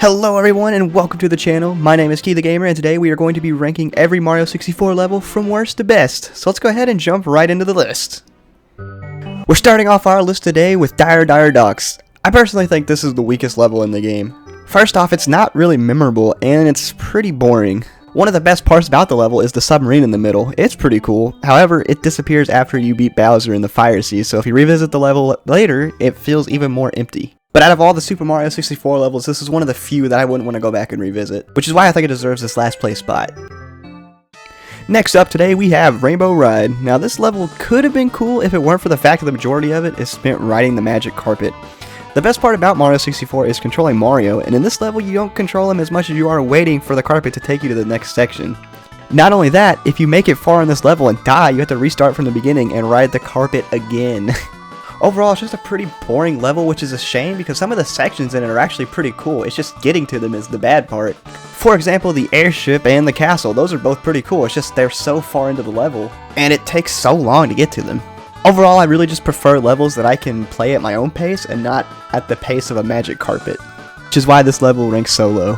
Hello everyone and welcome to the channel. My name is Key the Gamer and today we are going to be ranking every Mario 64 level from worst to best. So let's go ahead and jump right into the list. We're starting off our list today with Dire Docks. I personally think this is the weakest level in the game. First off, it's not really memorable and it's pretty boring. One of the best parts about the level is the submarine in the middle. It's pretty cool. However, it disappears after you beat Bowser in the Fire Sea, so if you revisit the level later, it feels even more empty. But out of all the Super Mario 64 levels, this is one of the few that I wouldn't want to go back and revisit, which is why I think it deserves this last place spot. Next up today we have Rainbow Ride. Now this level could have been cool if it weren't for the fact that the majority of it is spent riding the magic carpet. The best part about Mario 64 is controlling Mario, and in this level you don't control him as much as you are waiting for the carpet to take you to the next section. Not only that, if you make it far in this level and die, you have to restart from the beginning and ride the carpet again. Overall, it's just a pretty boring level, which is a shame because some of the sections in it are actually pretty cool. It's just getting to them is the bad part. For example, the airship and the castle, those are both pretty cool. It's just they're so far into the level, and it takes so long to get to them. Overall, I really just prefer levels that I can play at my own pace and not at the pace of a magic carpet, which is why this level ranks so low.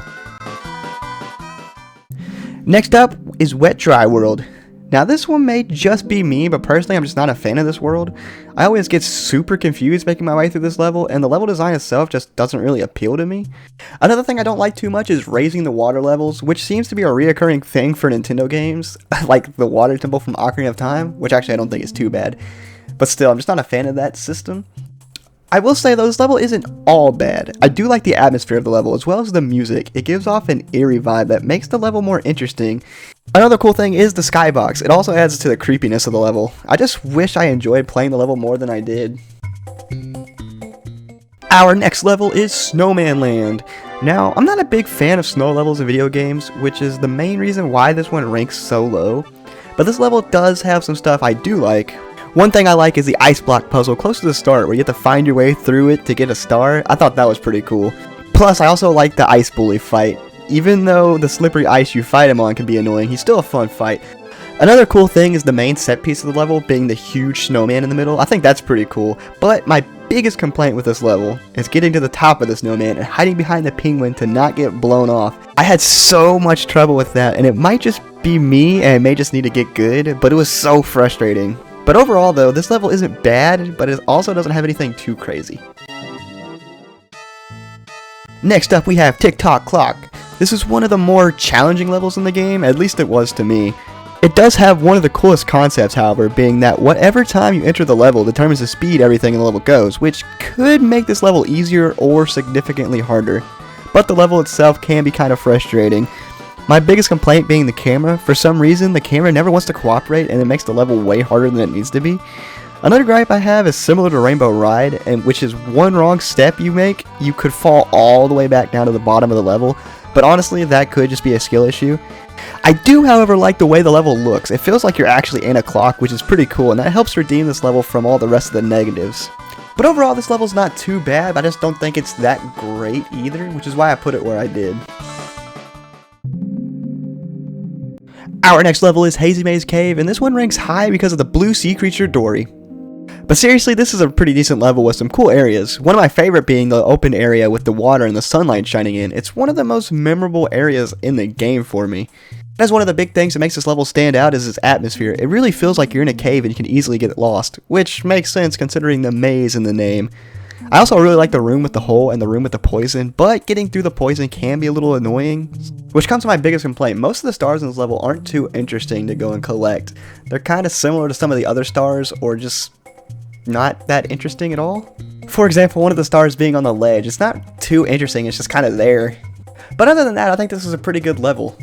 Next up is Wet Dry World. Now this one may just be me, but personally I'm just not a fan of this world. I always get super confused making my way through this level, and the level design itself just doesn't really appeal to me. Another thing I don't like too much is raising the water levels, which seems to be a reoccurring thing for Nintendo games, like the water temple from Ocarina of Time, which actually I don't think is too bad. But still, I'm just not a fan of that system. I will say though, this level isn't all bad. I do like the atmosphere of the level as well as the music. It gives off an eerie vibe that makes the level more interesting. Another cool thing is the skybox. It also adds to the creepiness of the level. I just wish I enjoyed playing the level more than I did. Our next level is Snowman Land. Now, I'm not a big fan of snow levels in video games, which is the main reason why this one ranks so low. But this level does have some stuff I do like. One thing I like is the ice block puzzle close to the start where you have to find your way through it to get a star. I thought that was pretty cool. Plus, I also like the ice bully fight. Even though the slippery ice you fight him on can be annoying, he's still a fun fight. Another cool thing is the main set piece of the level being the huge snowman in the middle. I think that's pretty cool. But my biggest complaint with this level is getting to the top of the snowman and hiding behind the penguin to not get blown off. I had so much trouble with that, and it might just be me and it may just need to get good, but it was so frustrating. But overall though, this level isn't bad, but it also doesn't have anything too crazy. Next up we have Tick-Tock Clock. This is one of the more challenging levels in the game, at least it was to me. It does have one of the coolest concepts, however, being that whatever time you enter the level determines the speed everything in the level goes, which could make this level easier or significantly harder. But the level itself can be kind of frustrating. My biggest complaint being the camera. For some reason, the camera never wants to cooperate and it makes the level way harder than it needs to be. Another gripe I have is similar to Rainbow Ride, and which is one wrong step you make, you could fall all the way back down to the bottom of the level, but honestly that could just be a skill issue. I do however like the way the level looks. It feels like you're actually in a clock, which is pretty cool, and that helps redeem this level from all the rest of the negatives. But overall this level's not too bad, I just don't think it's that great either, which is why I put it where I did. Our next level is Hazy Maze Cave, and this one ranks high because of the blue sea creature Dory. But seriously, this is a pretty decent level with some cool areas. One of my favorite being the open area with the water and the sunlight shining in. It's one of the most memorable areas in the game for me. That's one of the big things that makes this level stand out is its atmosphere. It really feels like you're in a cave and you can easily get lost, which makes sense considering the maze in the name. I also really like the room with the hole and the room with the poison, but getting through the poison can be a little annoying, which comes to my biggest complaint. Most of the stars in this level aren't too interesting to go and collect. They're kind of similar to some of the other stars, or just not that interesting at all. For example, one of the stars being on the ledge, it's not too interesting, it's just kind of there. But other than that, I think this is a pretty good level.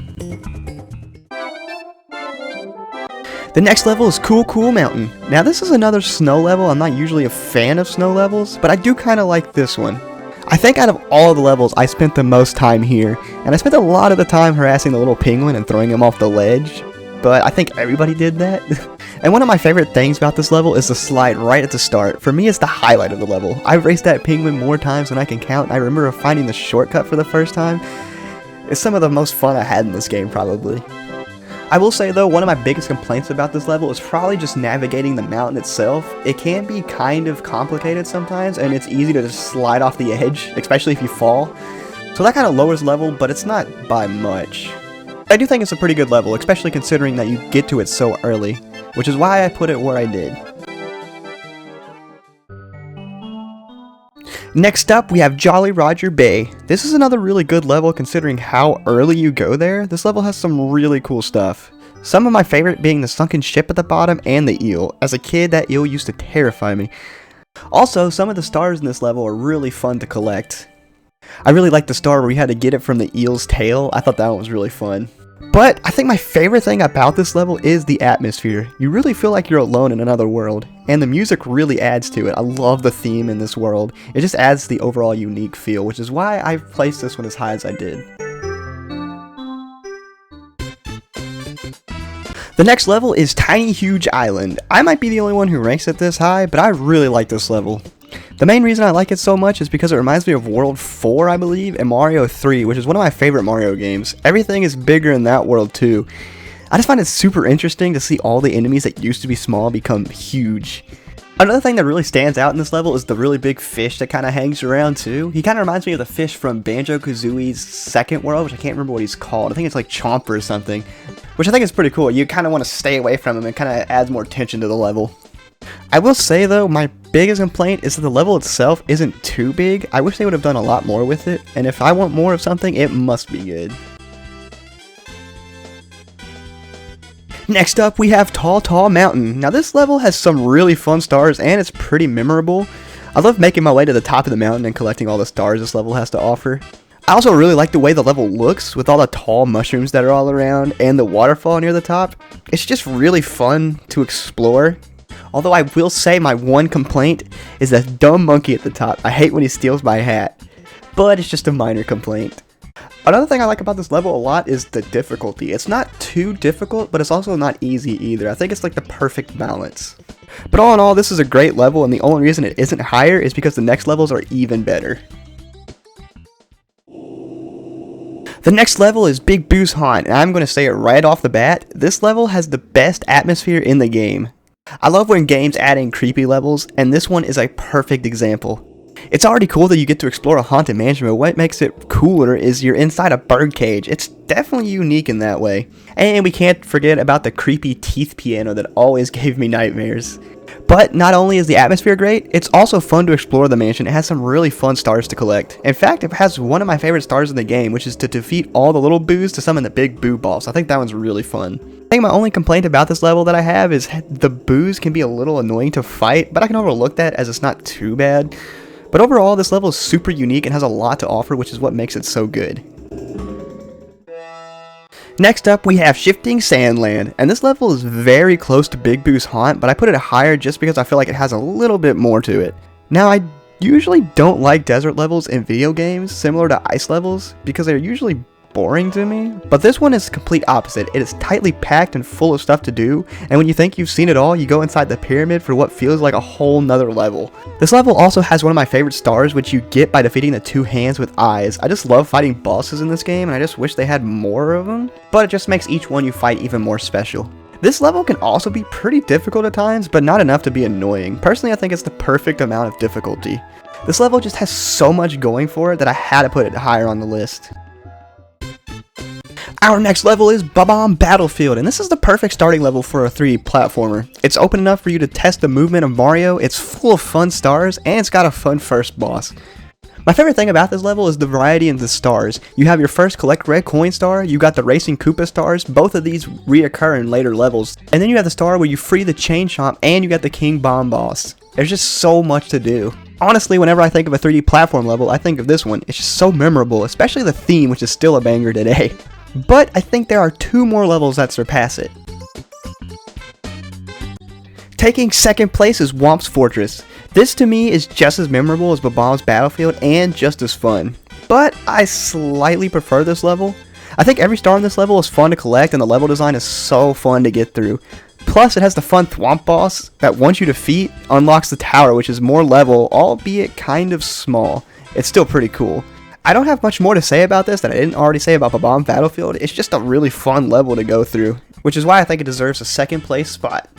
The next level is Cool Mountain. Now this is another snow level. I'm not usually a fan of snow levels, but I do kind of like this one. I think out of all the levels, I spent the most time here, and I spent a lot of the time harassing the little penguin and throwing him off the ledge, but I think everybody did that. And one of my favorite things about this level is the slide right at the start. For me, it's the highlight of the level. I've raced that penguin more times than I can count, and I remember finding the shortcut for the first time. It's some of the most fun I had in this game, probably. I will say though, one of my biggest complaints about this level is probably just navigating the mountain itself. It can be kind of complicated sometimes, and it's easy to just slide off the edge, especially if you fall. so that kind of lowers level, but it's not by much. I do think it's a pretty good level, especially considering that you get to it so early, which is why I put it where I did. Next up, we have Jolly Roger Bay. This is another really good level considering how early you go there. This level has some really cool stuff. Some of my favorite being the sunken ship at the bottom and the eel. As a kid, that eel used to terrify me. Also, some of the stars in this level are really fun to collect. I really like the star where you had to get it from the eel's tail. I thought that one was really fun. But I think my favorite thing about this level is the atmosphere. You really feel like you're alone in another world, and the music really adds to it. I love the theme in this world. It just adds the overall unique feel, which is why I placed this one as high as I did. The next level is Tiny Huge Island. I might be the only one who ranks it this high, but I really like this level. The main reason I like it so much is because it reminds me of World 4, I believe, and Mario 3, which is one of my favorite Mario games. Everything is bigger in that world too. I just find it super interesting to see all the enemies that used to be small become huge. Another thing that really stands out in this level is the really big fish that kind of hangs around too. He kind of reminds me of the fish from Banjo-Kazooie's second world, which I can't remember what he's called. I think it's like Chomper or something, which I think is pretty cool. You kind of want to stay away from him and kind of adds more tension to the level. I will say though, my biggest complaint is that the level itself isn't too big. I wish they would have done a lot more with it, and if I want more of something, it must be good. Next up, we have Tall Tall Mountain. Now this level has some really fun stars, and it's pretty memorable. I love making my way to the top of the mountain and collecting all the stars this level has to offer. I also really like the way the level looks with all the tall mushrooms that are all around and the waterfall near the top. It's just really fun to explore. Although I will say my one complaint is that dumb monkey at the top. I hate when he steals my hat, but it's just a minor complaint. Another thing I like about this level a lot is the difficulty. It's not too difficult, but it's also not easy either. I think it's like the perfect balance. But all in all, this is a great level, and the only reason it isn't higher is because the next levels are even better. The next level is Big Boo's Haunt, and I'm going to say it right off the bat. This level has the best atmosphere in the game. I love when games add in creepy levels, and this one is a perfect example. It's already cool that you get to explore a haunted mansion, but what makes it cooler is you're inside a birdcage. It's definitely unique in that way. And we can't forget about the creepy teeth piano that always gave me nightmares. But not only is the atmosphere great, it's also fun to explore the mansion. It has some really fun stars to collect. In fact, it has one of my favorite stars in the game, which is to defeat all the little boos to summon the big boo boss. I think that one's really fun. I think my only complaint about this level that I have is the boos can be a little annoying to fight, but I can overlook that as it's not too bad. But overall, this level is super unique and has a lot to offer, which is what makes it so good. Next up, we have Shifting Sandland, and this level is very close to Big Boo's Haunt, but I put it higher just because I feel like it has a little bit more to it. Now, I usually don't like desert levels in video games, similar to ice levels, because they're usually boring to me, but this one is the complete opposite. It is tightly packed and full of stuff to do, and when you think you've seen it all, you go inside the pyramid for what feels like a whole nother level. This level also has one of my favorite stars, which you get by defeating the two hands with eyes. I just love fighting bosses in this game, and I just wish they had more of them, but it just makes each one you fight even more special. This level can also be pretty difficult at times, but not enough to be annoying. Personally, I think it's the perfect amount of difficulty. This level just has so much going for it that I had to put it higher on the list. Our next level is Bob-omb Battlefield, and this is the perfect starting level for a 3D platformer. It's open enough for you to test the movement of Mario, it's full of fun stars, and it's got a fun first boss. My favorite thing about this level is the variety in the stars. You have your first collect red coin star, you got the racing Koopa stars, both of these reoccur in later levels, and then you have the star where you free the chain chomp and you got the King Bomb boss. There's just so much to do. Honestly, whenever I think of a 3D platform level, I think of this one. It's just so memorable, especially the theme, which is still a banger today. But I think there are two more levels that surpass it. Taking second place is Whomp's Fortress. This to me is just as memorable as Bob-omb's Battlefield and just as fun. But I slightly prefer this level. I think every star in this level is fun to collect and the level design is so fun to get through. Plus it has the fun Whomp boss that once you defeat unlocks the tower, which is more level, albeit kind of small. It's still pretty cool. I don't have much more to say about this that I didn't already say about Bob-omb Battlefield. It's just a really fun level to go through, which is why I think it deserves a second place spot.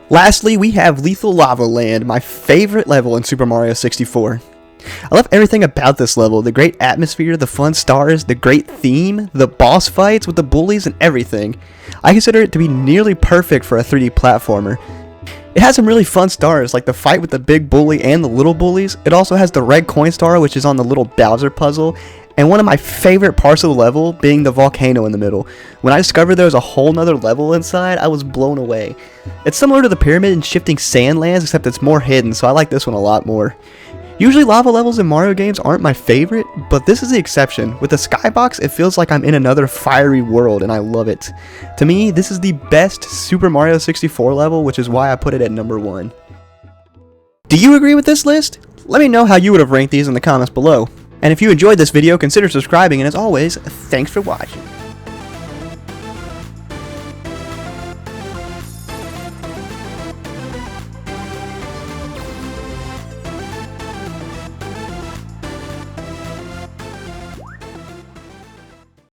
Lastly, we have Lethal Lava Land, my favorite level in Super Mario 64. I love everything about this level, the great atmosphere, the fun stars, the great theme, the boss fights with the bullies and everything. I consider it to be nearly perfect for a 3D platformer. It has some really fun stars, like the fight with the big bully and the little bullies. It also has the red coin star, which is on the little Bowser puzzle, and one of my favorite parts of the level being the volcano in the middle. When I discovered there was a whole nother level inside, I was blown away. It's similar to the pyramid and shifting sand lands, except it's more hidden, so I like this one a lot more. Usually lava levels in Mario games aren't my favorite, but this is the exception. With the skybox, it feels like I'm in another fiery world, and I love it. To me, this is the best Super Mario 64 level, which is why I put it at number 1. Do you agree with this list? Let me know how you would have ranked these in the comments below. And if you enjoyed this video, consider subscribing, and as always, thanks for watching.